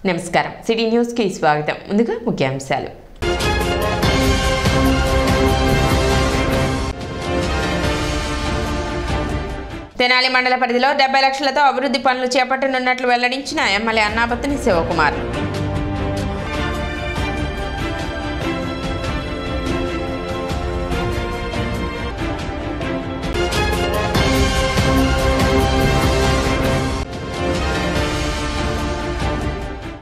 నమస్కారం city news కి స్వాగతం ముందుగా ముఖ్యాంశాలు తెనాలి మండల పరిధిలో 70 లక్షలతో అభివృద్ధి పనులు చేపట్టనున్నట్లు వెల్లడించిన ఎమ్మెల్యే అన్నాబత్తుని శివకుమార్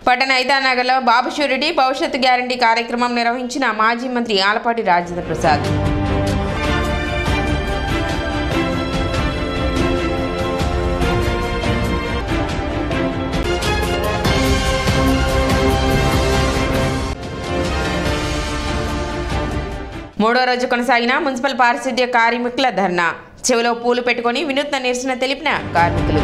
పట్టణ ఐదానగర్లో బాబు షూరిటీ భవిష్యత్తు గ్యారంటీ కార్యక్రమం నిర్వహించిన మాజీ మంత్రి ఆలపాటి రాజేంద్ర ప్రసాద్ మూడో రోజు కొనసాగిన మున్సిపల్ పారిశుద్ధ్య కార్మికుల ధర్నా చెవిలో పూలు పెట్టుకుని వినూత్న నిరసన తెలిపిన కార్మికులు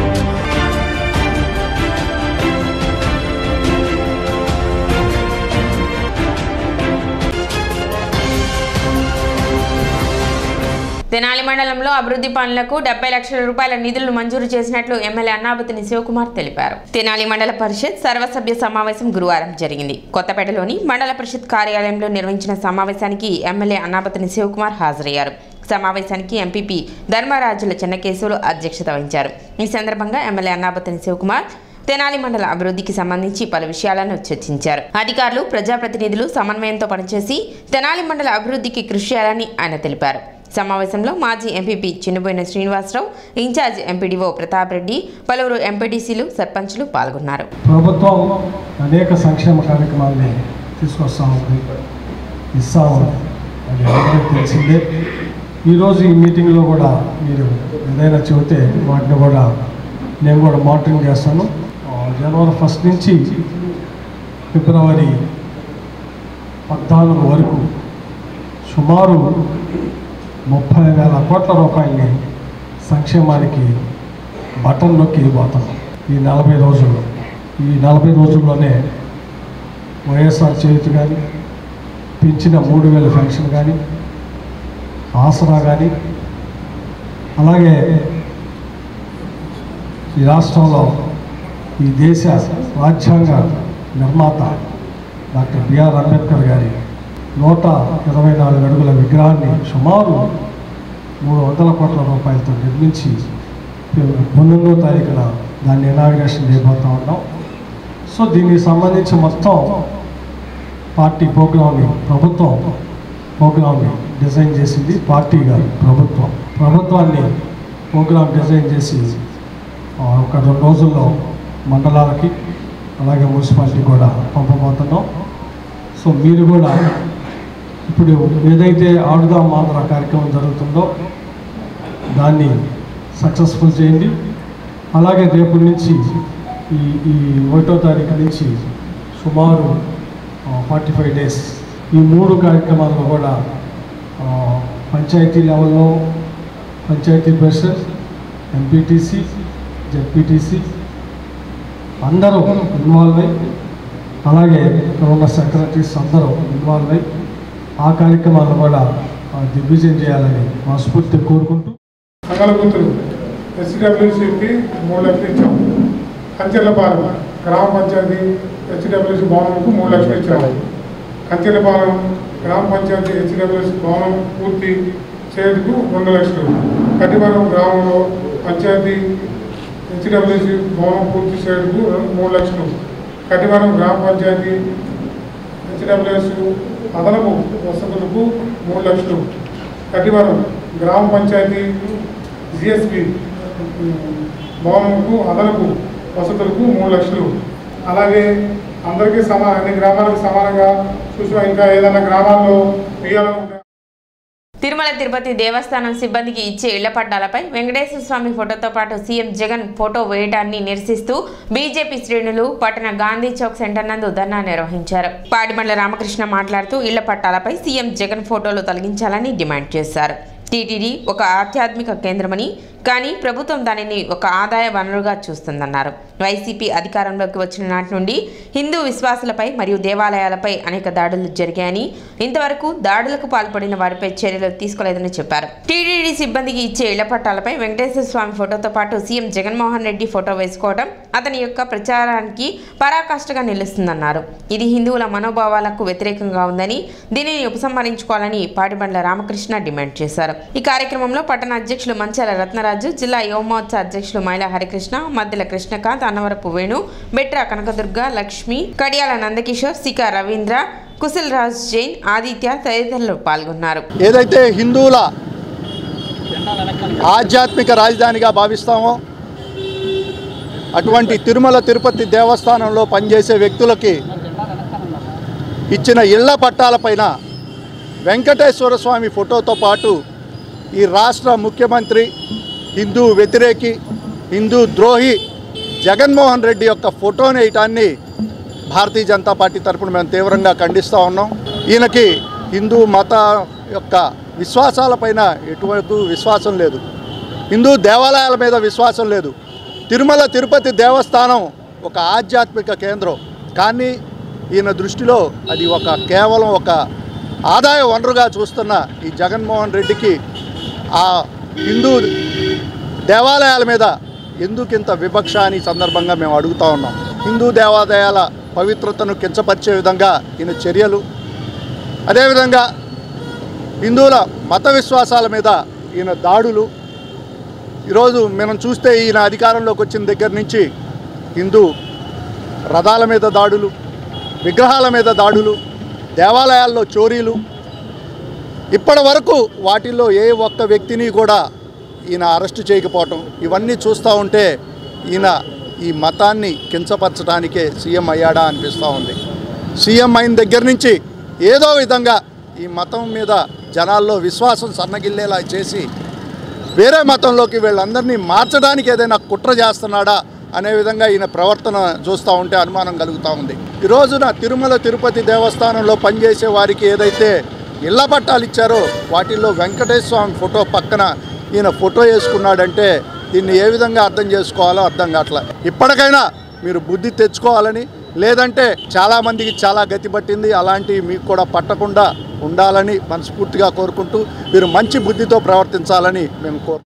తెనాలి మండలంలో అభివృద్ధి పనులకు 70 లక్షల రూపాయల నిధులను మంజూరు చేసినట్లు ఎమ్మెల్యే అన్నాబత్తుని శివకుమార్ తెలిపారు. తెనాలి మండల పరిషత్ సర్వసభ్య సమావేశం గురువారం జరిగింది. కొత్తపేటలోని మండల పరిషత్ కార్యాలయంలో నిర్వహించిన సమావేశానికి ఎమ్మెల్యే అన్నాబత్తుని శివకుమార్ హాజరయ్యారు. సమావేశానికి ఎంపీపీ ధర్మరాజుల చెన్నకేశవులు అధ్యక్షత వహించారు. ఈ సందర్భంగా ఎమ్మెల్యే అన్నాబత్తుని శివకుమార్ తెనాలి మండల అభివృద్ధికి సంబంధించి పలు విషయాలను చర్చించారు. అధికారులు ప్రజాప్రతినిధులు సమన్వయంతో పనిచేసి తెనాలి మండల అభివృద్ధికి కృషి చేయాలని ఆయన తెలిపారు. సమావేశంలో మాజీ ఎంపీపీ చిన్నబోయిన శ్రీనివాసరావు, ఇన్ఛార్జ్ ఎంపీడీఓ ప్రతాప్ రెడ్డి, పలువురు ఎంపీటీసీలు, సర్పంచ్లు పాల్గొన్నారు. ప్రభుత్వం అనేక సంక్షేమ కార్యక్రమాన్ని తీసుకొస్తా ఉంది, ఇస్తా ఉంది, అది అందరికీ తెలిసిందే. ఈరోజు ఈ మీటింగ్లో కూడా మీరు ఏదైనా చెబితే వాటిని కూడా నేను కూడా మానిటరింగ్ చేస్తాను. జనవరి 1 నుంచి ఫిబ్రవరి 14 వరకు సుమారు 30,000 కోట్ల రూపాయలని సంక్షేమానికి బటన్ నొక్కి పోతున్నాం ఈ 40 రోజుల్లో. ఈ 40 రోజుల్లోనే వైఎస్ఆర్ చేతి కానీ, పెంచిన 3,000 పెన్షన్ కానీ, ఆసరా కానీ, అలాగే ఈ రాష్ట్రంలో ఈ దేశ రాజ్యాంగ నిర్మాత డాక్టర్ బిఆర్ అంబేద్కర్ గారి 124 అడుగుల విగ్రహాన్ని సుమారు 300 కోట్ల రూపాయలతో నిర్మించి 19వ తారీఖున దాన్ని ఇనాగ్రేషన్ చేయబోతూ ఉన్నాం. సో దీనికి సంబంధించి మొత్తం పార్టీ ప్రోగ్రామ్ని, ప్రభుత్వం ప్రోగ్రామ్ని డిజైన్ చేసింది పార్టీ గారు. ప్రభుత్వాన్ని ప్రోగ్రామ్ డిజైన్ చేసి ఒక 2 రోజుల్లో మండలాలకి అలాగే మున్సిపాలిటీ కూడా పంపబోతున్నాం. సో మీరు కూడా ఇప్పుడు ఏదైతే ఆడుదాం ఆంధ్ర కార్యక్రమం జరుగుతుందో దాన్ని సక్సెస్ఫుల్ చేయండి. అలాగే రేపు నుంచి ఈ 1వ తారీఖు నుంచి సుమారు 45 డేస్ ఈ 3 కార్యక్రమాల్లో కూడా పంచాయతీ లెవెల్లో పంచాయతీ ప్రెసిడెంట్, ఎంపీటీసీ, జెడ్పీటీసీ అందరూ ఇన్వాల్వ్ అయ్యి, అలాగే ఇక్కడ ఉన్న సెక్రటరీస్ అందరూ ఇన్వాల్వ్ అయ్యి ఆ కార్యక్రమాలను కూడా దిగ్విజయం చేయాలని మనస్ఫూర్తి కోరుకుంటూ మంగళగుంతులు హెచ్డబ్ల్యూసీకి 3 లక్షలు ఇచ్చాము. కంచెర్లపాలెం గ్రామ పంచాయతీ హెచ్డబ్ల్యూసీ భవనంకు 3 లక్షలు ఇచ్చాము. కంచెర్లపాలెం గ్రామ పంచాయతీ హెచ్డబ్ల్యూసీ భవనం పూర్తి చేయటకు 2 లక్షలు. కటివరం గ్రామంలో పంచాయతీ హెచ్డబ్ల్యూసీ భవనం పూర్తి చేయటకు 3 లక్షలు. కటివరం గ్రామ పంచాయతీ హెచ్డబ్ల్యూసీ అదనపు వసతులకు 3 లక్షలు. కటివరం గ్రామ పంచాయతీ జిఎస్పి భవనంకు అదనపు వసతులకు 3 లక్షలు. అలాగే అందరికీ అన్ని గ్రామాలకు సమానంగా చూసిన ఇంకా ఏదైనా గ్రామాల్లో వేయాలనుకుంటే తిరుమల తిరుపతి దేవస్థానం సిబ్బందికి ఇచ్చే ఇళ్ల పట్టాలపై వెంకటేశ్వర స్వామి ఫోటోతో పాటు సీఎం జగన్ ఫోటో వేయడాన్ని నిరసిస్తూ బీజేపీ శ్రేణులు పట్టణ గాంధీ చౌక్ సెంటర్ నందు ధర్నా నిర్వహించారు. పాడిమండ్ల రామకృష్ణ మాట్లాడుతూ ఇళ్ల పట్టాలపై సీఎం జగన్ ఫోటోలు తొలగించాలని డిమాండ్ చేశారు. టీటీడీ ఒక ఆధ్యాత్మిక కేంద్రమని, కానీ ప్రభుత్వం దానిని ఒక ఆదాయ వనరుగా చూస్తుందన్నారు. వైసీపీ అధికారంలోకి వచ్చిన నాటి నుండి హిందూ విశ్వాసులపై మరియు దేవాలయాలపై అనేక దాడులు జరిగాయని, ఇంతవరకు దాడులకు పాల్పడిన వారిపై చర్యలు తీసుకోలేదని చెప్పారు. టీటీడీ సిబ్బందికి ఇచ్చే ఇళ్ల పట్టాలపై వెంకటేశ్వర స్వామి ఫోటోతో పాటు సీఎం జగన్మోహన్ రెడ్డి ఫోటో వేసుకోవడం అతని యొక్క ప్రచారానికి పరాకాష్ఠగా నిలుస్తుందన్నారు. ఇది హిందువుల మనోభావాలకు వ్యతిరేకంగా ఉందని, దీనిని ఉపసంహరించుకోవాలని పాటిబండ్ల రామకృష్ణ డిమాండ్ చేశారు. ఈ కార్యక్రమంలో పట్టణ అధ్యక్షులు మంచాల రత్నరాజు, జిల్లా యువమోర్చా అధ్యక్షులు మైల హరికృష్ణ, మద్దెల కృష్ణకాంత్, అన్నవరపు వేణు, బెట్రా కనకదుర్గ, లక్ష్మి, కడియాల నందకిషోర్, సికా రవీంద్ర, కుశల్ రాజ్ జైన్, ఆదిత్య తదితరులు పాల్గొన్నారు. ఏదైతే హిందువుల ఆధ్యాత్మిక రాజధానిగా భావిస్తామో అటువంటి తిరుమల తిరుపతి దేవస్థానంలో పనిచేసే వ్యక్తులకి ఇచ్చిన ఇళ్ల పట్టాలపైన వెంకటేశ్వర స్వామి ఫోటోతో పాటు ఈ రాష్ట్ర ముఖ్యమంత్రి హిందూ వ్యతిరేకి, హిందూ ద్రోహి జగన్మోహన్ రెడ్డి యొక్క ఫోటోని వేయటాన్ని భారతీయ జనతా పార్టీ తరఫున మేము తీవ్రంగా ఖండిస్తూ ఉన్నాం. ఈయనకి హిందూ మత యొక్క విశ్వాసాలపైన ఎటువంటి విశ్వాసం లేదు, హిందూ దేవాలయాల మీద విశ్వాసం లేదు. తిరుమల తిరుపతి దేవస్థానం ఒక ఆధ్యాత్మిక కేంద్రం, కానీ ఈయన దృష్టిలో అది కేవలం ఒక ఆదాయ వనరుగా చూస్తున్న ఈ జగన్మోహన్ రెడ్డికి ఆ హిందూ దేవాలయాల మీద ఎందుకింత వివక్ష అని సందర్భంగా మేము అడుగుతూ ఉన్నాం. హిందూ దేవాలయాల పవిత్రతను కించపరిచే విధంగా ఈయన చర్యలు, అదేవిధంగా హిందువుల మత విశ్వాసాల మీద ఈయన దాడులు. ఈరోజు మనం చూస్తే ఈయన అధికారంలోకి వచ్చిన దగ్గర నుంచి హిందూ రథాల మీద దాడులు, విగ్రహాల మీద దాడులు, దేవాలయాల్లో చోరీలు, ఇప్పటి వరకు వాటిల్లో ఏ ఒక్క వ్యక్తిని కూడా ఈయన అరెస్టు చేయకపోవటం, ఇవన్నీ చూస్తూ ఉంటే ఈయన ఈ మతాన్ని కించపరచడానికే సీఎం అయ్యాడా అనిపిస్తూ ఉంది. సీఎం అయిన దగ్గర నుంచి ఏదో విధంగా ఈ మతం మీద జనాల్లో విశ్వాసం సన్నగిల్లేలా చేసి వేరే మతంలోకి వీళ్ళందరినీ మార్చడానికి ఏదైనా కుట్ర చేస్తున్నాడా అనే విధంగా ఈయన ప్రవర్తన చూస్తూ ఉంటే అనుమానం కలుగుతూ ఉంది. ఈ రోజున తిరుమల తిరుపతి దేవస్థానంలో పనిచేసే వారికి ఏదైతే ఇళ్ల పట్టాలు ఇచ్చారో వాటిల్లో వెంకటేశ్వర స్వామి ఫోటో పక్కన ఈయన ఫోటో వేసుకున్నాడంటే దీన్ని ఏ విధంగా అర్థం చేసుకోవాలో అర్థం కావట్లేదు. ఇప్పటికైనా మీరు బుద్ధి తెచ్చుకోవాలని, లేదంటే చాలామందికి చాలా గతి పట్టింది, అలాంటివి మీకు కూడా పట్టకుండా ఉండాలని మనస్ఫూర్తిగా కోరుకుంటూ మీరు మంచి బుద్ధితో ప్రవర్తించాలని మేము కోరుకుంటున్నాం.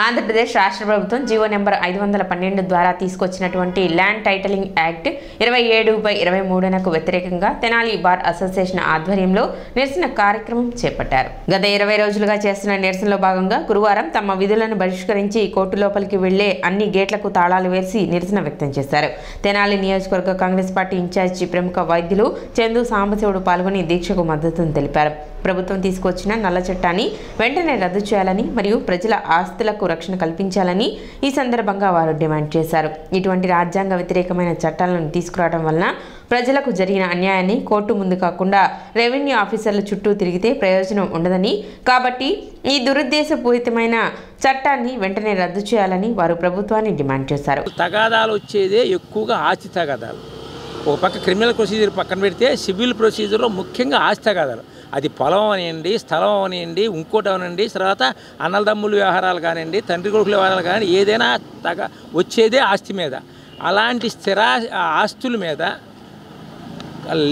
ఆంధ్రప్రదేశ్ రాష్ట్ర ప్రభుత్వం జీవో నెంబర్ 512 ద్వారా తీసుకొచ్చినటువంటి ల్యాండ్ టైటిలింగ్ యాక్ట్ 27/23కు వ్యతిరేకంగా తెనాలి బార్ అసోసియేషన్ ఆధ్వర్యంలో నిరసన కార్యక్రమం చేపట్టారు. గత 20 రోజులుగా చేస్తున్న నిరసనలో భాగంగా గురువారం తమ విధులను బహిష్కరించి కోర్టు లోపలికి వెళ్లే అన్ని గేట్లకు తాళాలు వేసి నిరసన వ్యక్తం చేశారు. తెనాలి నియోజకవర్గ కాంగ్రెస్ పార్టీ ఇన్ఛార్జి ప్రముఖ వైద్యులు చందు సాంబశివుడు పాల్గొని దీక్షకు మద్దతును తెలిపారు. ప్రభుత్వం తీసుకొచ్చిన నల్ల చట్టాన్ని వెంటనే రద్దు చేయాలని మరియు ప్రజల ఆస్తులకు రక్షణ కల్పించాలని ఈ సందర్భంగా వారు డిమాండ్ చేశారు. ఇటువంటి రాజ్యాంగ వ్యతిరేకమైన చట్టాలను తీసుకురావడం వలన ప్రజలకు జరిగిన అన్యాయాన్ని కోర్టు ముందు కాకుండా రెవెన్యూ ఆఫీసర్ల చుట్టూ తిరిగితే ప్రయోజనం ఉండదని, కాబట్టి ఈ దురుద్దేశపూరితమైన చట్టాన్ని వెంటనే రద్దు చేయాలని వారు ప్రభుత్వాన్ని డిమాండ్ చేశారు. తగాదాలు వచ్చేదే ఎక్కువగా ఆస్తి తగాదాలు. ఒక పక్క క్రిమినల్ ప్రొసీజర్ పక్కన పెడితే సివిల్ ప్రొసీజర్లో ముఖ్యంగా ఆస్తి తగాదాలు. అది పొలం అనివ్వండి, స్థలం అనివ్వండి, ఇంకోటి అవనండి, తర్వాత అన్నదమ్ముల వ్యవహారాలు కానివ్వండి, తండ్రి కొడుకుల వ్యవహారాలు కానీ ఏదైనా వచ్చేదే ఆస్తి మీద. అలాంటి ఆస్తుల మీద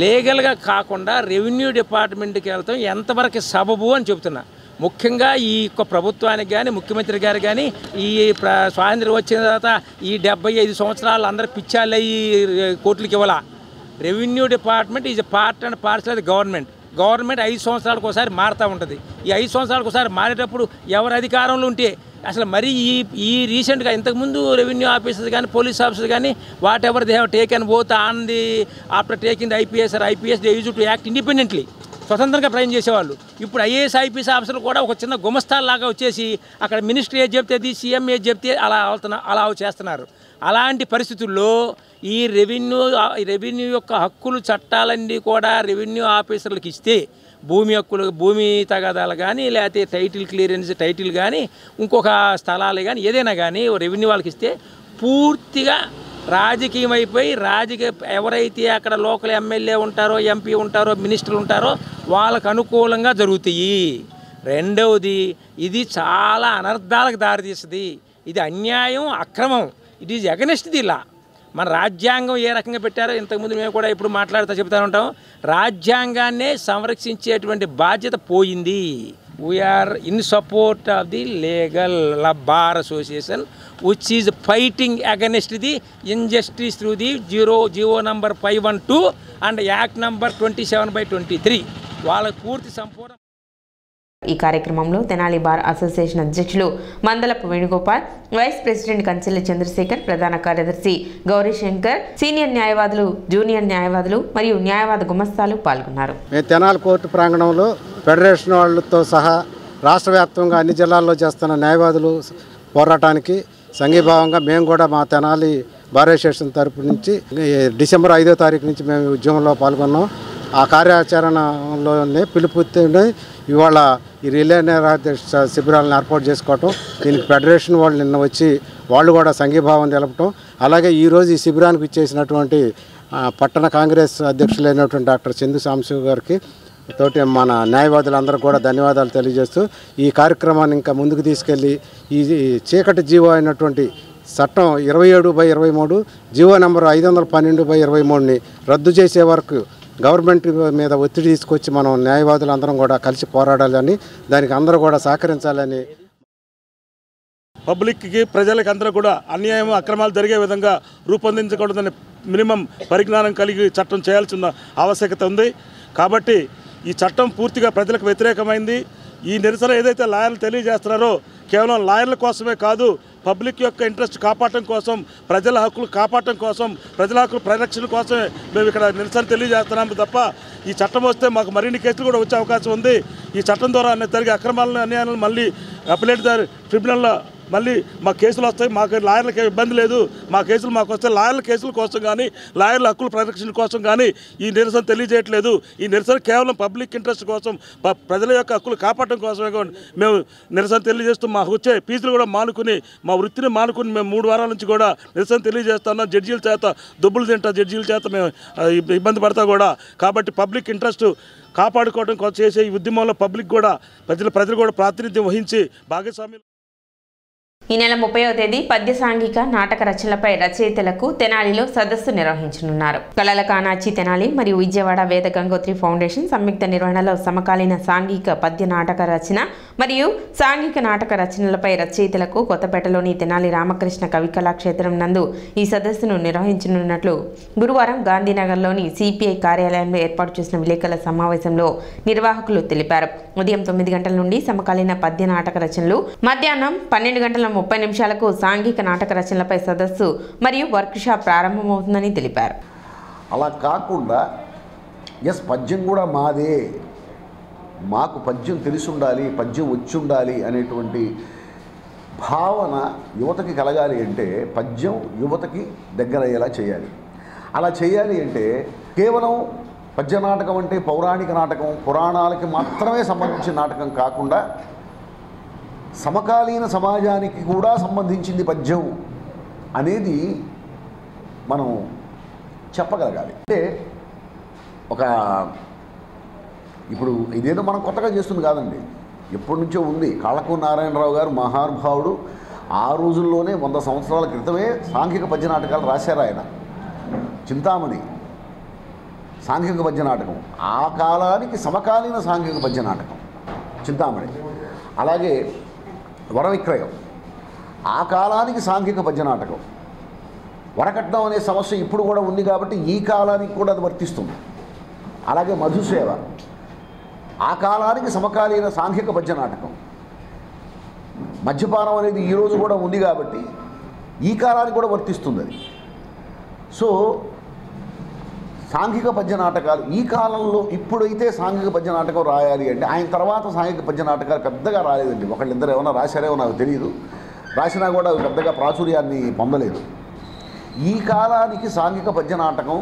లీగల్గా కాకుండా రెవెన్యూ డిపార్ట్మెంట్కి వెళ్తాం ఎంతవరకు సబబు అని చెబుతున్నా. ముఖ్యంగా ఈ యొక్క ప్రభుత్వానికి కానీ ముఖ్యమంత్రి గారు కానీ ఈ స్వాతంత్ర్యం వచ్చిన తర్వాత ఈ 75 సంవత్సరాలు అందరూ పిచ్చాలయ్యి కోర్టులకి ఇవ్వాల. Revenue department is a part and parcel of the government. 5 సంవత్సరాలకు ఒకసారి మారుతూ ఉంటుంది. ఈ 5 సంవత్సరాలకు ఒకసారి మారేటప్పుడు ఎవరు అధికారంలో ఉంటే అసలు మరీ ఈ రీసెంట్గా ఇంతకుముందు రెవెన్యూ ఆఫీసర్స్ కానీ పోలీస్ ఆఫీసర్స్ కానీ what ever they have taken both on the after taking the IPS they use to act independently, స్వతంత్రంగా ప్రయాణం చేసేవాళ్ళు. ఇప్పుడు ఐఏఎస్ ఐపీఎస్ ఆఫీసర్లు కూడా ఒక చిన్న గుమస్తాల్లాగా వచ్చేసి అక్కడ మినిస్ట్రీ ఏది చెప్తే అది, సీఎం ఏది చెప్తే అలా చేస్తున్నారు. అలాంటి పరిస్థితుల్లో ఈ రెవెన్యూ యొక్క హక్కులు చట్టాలన్నీ కూడా రెవెన్యూ ఆఫీసర్లకు ఇస్తే భూమి తగాదాలు కానీ లేకపోతే టైటిల్ కానీ ఇంకొక స్థలాలు కానీ ఏదైనా కానీ రెవెన్యూ వాళ్ళకి ఇస్తే పూర్తిగా రాజకీయం అయిపోయి ఎవరైతే అక్కడ లోకల్ ఎమ్మెల్యే ఉంటారో, ఎంపీ ఉంటారో, మినిస్టర్లు ఉంటారో వాళ్ళకు అనుకూలంగా జరుగుతాయి. రెండవది ఇది చాలా అనర్థాలకు దారితీస్తుంది. ఇది అన్యాయం, అక్రమం. It is against the law. మన రాజ్యాంగం ఏ రకంగా పెట్టారో ఇంతకుముందు మేము కూడా ఇప్పుడు చెప్తా ఉంటాం. రాజ్యాంగాన్నే సంరక్షించేటువంటి బాధ్యత పోయింది. We are in support of the legal bar association which is fighting against the injustice through the GO number 512 and act number 27/23. వాళ్ళకు పూర్తి సంపూర్ణ. ఈ కార్యక్రమంలో తెనాలి బార్ అసోసియేషన్ అధ్యక్షులు మందలపు వేణుగోపాల్, వైస్ ప్రెసిడెంట్ కంచెల్లి చంద్రశేఖర్, ప్రధాన కార్యదర్శి గౌరీశంకర్, సీనియర్ న్యాయవాదులు, జూనియర్ న్యాయవాదులు మరియు న్యాయవాద గుమస్తాలు పాల్గొన్నారు. మేము తెనాలి కోర్టు ప్రాంగణంలో ఫెడరేషన్ వాళ్ళతో సహా రాష్ట్ర వ్యాప్తంగా అన్ని జిల్లాల్లో చేస్తున్న న్యాయవాదులు పోరాటానికి సంఘీభావంగా మేము కూడా మా తెనాలి బార్ అసోసియేషన్ తరపు నుంచి డిసెంబర్ 5వ తారీఖు నుంచి మేము ఉద్యమంలో పాల్గొన్నాం. ఆ కార్యాచరణలోనే పిలుపుతోనే ఇవాళ ఈ రిలే నిరాహార శిబిరాలను ఏర్పాటు చేసుకోవటం, దీనికి ఫెడరేషన్ వాళ్ళు నిన్న వచ్చి వాళ్ళు కూడా సంఘీభావం తెలపటం, అలాగే ఈరోజు ఈ శిబిరానికి ఇచ్చేసినటువంటి పట్టణ కాంగ్రెస్ అధ్యక్షులైనటువంటి డాక్టర్ చందు సాంబశివ గారికి తోటి మన న్యాయవాదులందరూ కూడా ధన్యవాదాలు తెలియజేస్తూ ఈ కార్యక్రమాన్ని ఇంకా ముందుకు తీసుకెళ్ళి ఈ చీకటి జీవో అయినటువంటి చట్టం 27/23 జీవో నెంబర్ 512/23ని రద్దు చేసే వరకు గవర్నమెంట్ మీద ఒత్తిడి తీసుకొచ్చి మనం న్యాయవాదులందరం కూడా కలిసి పోరాడాలని, దానికి అందరూ కూడా సహకరించాలని, పబ్లిక్కి ప్రజలకు అందరూ కూడా అన్యాయం అక్రమాలు జరిగే విధంగా రూపొందించకూడదని మినిమం పరిజ్ఞానం కలిగి చట్టం చేయాల్సిన ఆవశ్యకత ఉంది. కాబట్టి ఈ చట్టం పూర్తిగా ప్రజలకు వ్యతిరేకమైంది. ఈ నిరసన ఏదైతే లాయర్లు తెలియజేస్తున్నారో కేవలం లాయర్ల కోసమే కాదు, పబ్లిక్ యొక్క ఇంట్రెస్ట్ కాపాడటం కోసం, ప్రజల హక్కులు కాపాడటం కోసం, ప్రజల హక్కుల పరిరక్షణ కోసమే మేము ఇక్కడ నిరసన తెలియజేస్తున్నాము తప్ప ఈ చట్టం వస్తే మాకు మరిన్ని కేసులు కూడా వచ్చే అవకాశం ఉంది. ఈ చట్టం ద్వారా జరిగే అక్రమాలను అన్యాయాలను మళ్ళీ అప్పీలేట్ ట్రిబ్యునల్లో మళ్ళీ మా కేసులు వస్తాయి. మాకు లాయర్లకి ఇబ్బంది లేదు. మా కేసులు మాకు వస్తే లాయర్ల కేసుల కోసం కానీ, లాయర్ల హక్కుల పరిరక్షణ కోసం కానీ ఈ నిరసన తెలియజేయట్లేదు. ఈ నిరసన కేవలం పబ్లిక్ ఇంట్రెస్ట్ కోసం, ప్రజల యొక్క హక్కులు కాపాడటం కోసమే మేము నిరసన తెలియజేస్తూ మాకు వచ్చే ఫీజులు కూడా మానుకుని, మా వృత్తిని మానుకుని మేము 3 వారాల నుంచి కూడా నిరసన తెలియజేస్తున్నాం. జడ్జీల చేత దుబ్బులు తింటా, జడ్జీల చేత మేము ఇబ్బంది పడతా కూడా. కాబట్టి పబ్లిక్ ఇంట్రెస్ట్ కాపాడుకోవడం కోసం చేసే ఈ ఉద్యమంలో పబ్లిక్ కూడా ప్రజలు కూడా ప్రాతినిధ్యం వహించి భాగస్వామ్యం. ఈ నెల 30వ తేదీ పద్య సాంఘిక నాటక రచనలపై రచయితలకు తెనాలిలో సదస్సు నిర్వహించనున్నారు. కళల కానాచి తెనాలి మరియు విజయవాడ వేద గంగోత్రి ఫౌండేషన్ సంయుక్త నిర్వహణలో సమకాలీన సాంఘిక పద్య నాటక రచన మరియు సాంఘిక నాటక రచనలపై రచయితలకు కొత్తపేటలోని తెనాలి రామకృష్ణ కవి కళాక్షేత్రం నందు ఈ సదస్సును నిర్వహించనున్నట్లు గురువారం గాంధీనగర్లోని సిపిఐ కార్యాలయంలో ఏర్పాటు చేసిన విలేకరుల సమావేశంలో నిర్వాహకులు తెలిపారు. ఉదయం 9 గంటల నుండి సమకాలీన పద్య నాటక రచనలు, మధ్యాహ్నం 12:30 సాంఘిక నాటక రచనలపై సదస్సు మరియు వర్క్షాప్ ప్రారంభమవుతుందని తెలిపారు. అలా కాకుండా పద్యం కూడా మాదే, మాకు పద్యం తెలిసి ఉండాలి, పద్యం వచ్చి ఉండాలి అనేటువంటి భావన యువతకి కలగాలి అంటే పద్యం యువతకి దగ్గరయ్యేలా చేయాలి. అలా చేయాలి అంటే కేవలం పద్య నాటకం అంటే పౌరాణిక నాటకం, పురాణాలకి మాత్రమే సంబంధించిన నాటకం కాకుండా సమకాలీన సమాజానికి కూడా సంబంధించింది పద్యం అనేది మనం చెప్పగలగాలి. అంటే ఇప్పుడు ఇదేదో మనం కొత్తగా చేస్తుంది కాదండి, ఎప్పటి నుంచో ఉంది. కాళకూరు నారాయణరావు గారు మహానుభావుడు ఆ రోజుల్లోనే 100 సంవత్సరాల క్రితమే సాంఘిక పద్య నాటకాలు రాశారు. ఆయన చింతామణి సాంఘిక పద్య నాటకం, ఆ కాలానికి సమకాలీన సాంఘిక పద్య నాటకం చింతామణి. అలాగే వరవిక్రయం ఆ కాలానికి సాంఘిక పద్య నాటకం. వరకట్నం అనే సమస్య ఇప్పుడు కూడా ఉంది కాబట్టి ఈ కాలానికి కూడా అది వర్తిస్తుంది. అలాగే మధుసేవ ఆ కాలానికి సమకాలీన సాంఘిక పద్య నాటకం. మద్యపానం అనేది ఈరోజు కూడా ఉంది కాబట్టి ఈ కాలానికి కూడా వర్తిస్తుంది అది. సో సాంఘిక పద్య నాటకాలు ఈ కాలంలో ఇప్పుడైతే సాంఘిక పద్య నాటకం రాయాలి అంటే, ఆయన తర్వాత సాంఘిక పద్య నాటకాలు పెద్దగా రాలేదండి. ఒకళ్ళిద్దరు ఏమైనా రాశారేమో నాకు తెలియదు, రాసినా కూడా అవి పెద్దగా ప్రాచుర్యాన్ని పొందలేదు. ఈ కాలానికి సాంఘిక పద్య నాటకం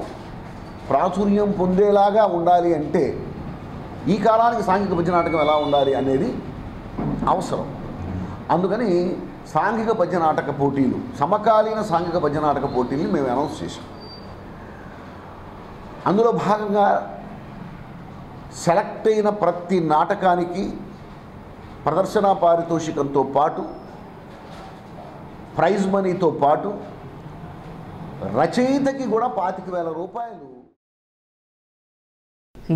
ప్రాచుర్యం పొందేలాగా ఉండాలి అంటే ఈ కాలానికి సాంఘిక పద్య నాటకం ఎలా ఉండాలి అనేది అవసరం. అందుకని సాంఘిక పద్య నాటక పోటీలు, సమకాలీన సాంఘిక పద్య నాటక పోటీలు మేము అనౌన్స్ చేశాం. అందులో భాగంగా సెలెక్ట్ అయిన ప్రతి నాటకానికి ప్రదర్శన పారితోషికంతో పాటు ప్రైజ్ మనీతో పాటు రచయితకి కూడా 25,000 రూపాయలు.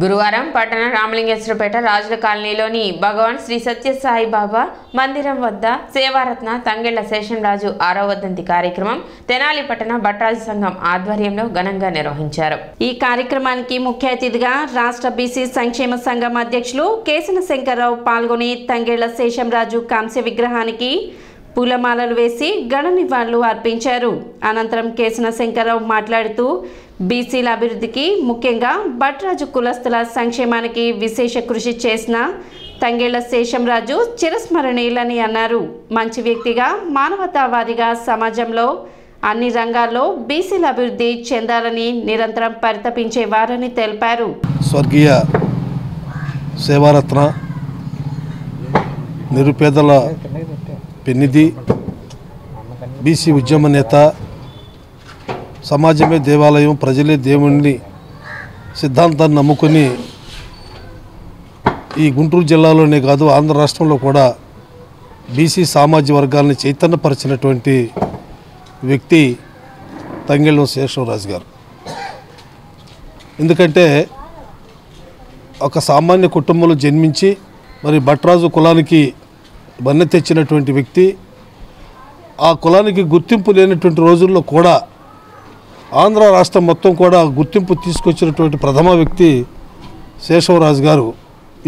గురువారం పట్టణ రామలింగేశ్వరపేట రాజుల కాలనీలోని భగవాన్ శ్రీ సత్యసాయి బాబా మందిరం వద్ద సేవారత్న తంగెళ్ల శేషంరాజు 6వ వర్ధంతి కార్యక్రమం తెనాలి పట్టణ భట్రాజు సంఘం ఆధ్వర్యంలో ఘనంగా నిర్వహించారు. ఈ కార్యక్రమానికి ముఖ్య అతిథిగా రాష్ట్ర బీసీ సంక్షేమ సంఘం అధ్యక్షులు కేసన శంకర్రావు పాల్గొని తంగెళ్ల శేషంరాజు కాంస్య విగ్రహానికి పూలమాలలు వేసి ఘన నివాళులు అర్పించారు. అనంతరం కేసన శంకర్రావు మాట్లాడుతూ బీసీల అభివృద్ధికి ముఖ్యంగా భట్రాజు కులస్తుల సంక్షేమానికి విశేష కృషి చేసిన తంగెళ్ల శేషంరాజు చిరస్మరణీయులని అన్నారు. మంచి వ్యక్తిగా మానవతావాదిగా సమాజంలో అన్ని రంగాల్లో బీసీల అభివృద్ధి చెందాలని నిరంతరం పరితపించేవారని తెలిపారు. స్వర్గీయ సేవారత్న నిరుపేదల పెన్నిధి బీసీ ఉద్యమ నేత సమాజమే దేవాలయం ప్రజలే దేవుణ్ణి సిద్ధాంతాన్ని నమ్ముకొని ఈ గుంటూరు జిల్లాలోనే కాదు ఆంధ్ర రాష్ట్రంలో కూడా బీసీ సామాజిక వర్గాలని చైతన్యపరిచినటువంటి వ్యక్తి తంగెళ్ల శేషంరాజు గారు. ఎందుకంటే ఒక సామాన్య కుటుంబంలో జన్మించి మరి భట్రాజు కులానికి బన్నె తెచ్చినటువంటి వ్యక్తి, ఆ కులానికి గుర్తింపు లేనటువంటి రోజుల్లో కూడా ఆంధ్ర రాష్ట్రం మొత్తం కూడా గుర్తింపు తీసుకొచ్చినటువంటి ప్రథమ వ్యక్తి శేషంరాజు గారు.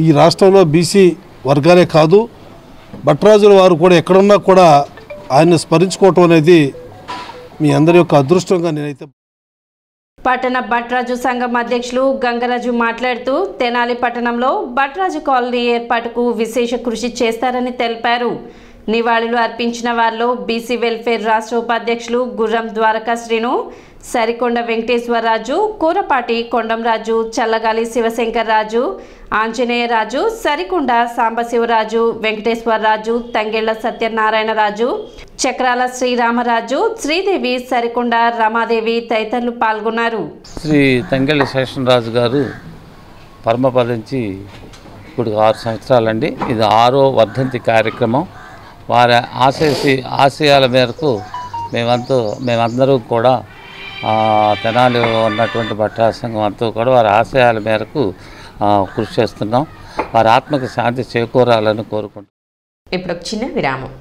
ఈ రాష్ట్రంలో బీసీ వర్గాలే కాదు భట్రాజుల వారు కూడా ఎక్కడున్నా కూడా ఆయన్ని స్మరించుకోవటం అనేది మీ అందరి యొక్క అదృష్టంగా నేనైతే. పట్టణ భట్రాజు సంఘం అధ్యక్షులు గంగరాజు మాట్లాడుతూ తెనాలి పట్టణంలో భట్రాజు కాలనీ ఏర్పాటుకు విశేష కృషి చేస్తారని తెలిపారు. నివాళులు అర్పించిన వారిలో బీసీ వెల్ఫేర్ రాష్ట్ర ఉపాధ్యక్షులు గుర్రం ద్వారకా శ్రీను, సరికొండ వెంకటేశ్వరరాజు, కూరపాటి కొండంరాజు, చల్లగాలి శివశంకర్ రాజు, ఆంజనేయరాజు, సరికొండ సాంబశివరాజు, వెంకటేశ్వరరాజు, తంగెళ్ల సత్యనారాయణరాజు, చక్రాల శ్రీరామరాజు, శ్రీదేవి, సరికొండ రమాదేవి తదితరులు పాల్గొన్నారు. శ్రీ తంగెళ్ల శేషంరాజు గారు పరమపదించి ఇప్పుడు 6 సంవత్సరాలండి. ఇది 6వ వర్ధంతి కార్యక్రమం. వారి ఆశయాల మేరకు మేమందరూ కూడా తెనాలి ఉన్నటువంటి భట్రాజు సంఘం అంతా కూడా వారి ఆశయాల మేరకు కృషి చేస్తున్నాం. వారి ఆత్మకు శాంతి చేకూరాలని కోరుకుంటున్నాం. ఇప్పుడు చిన్న విరామం.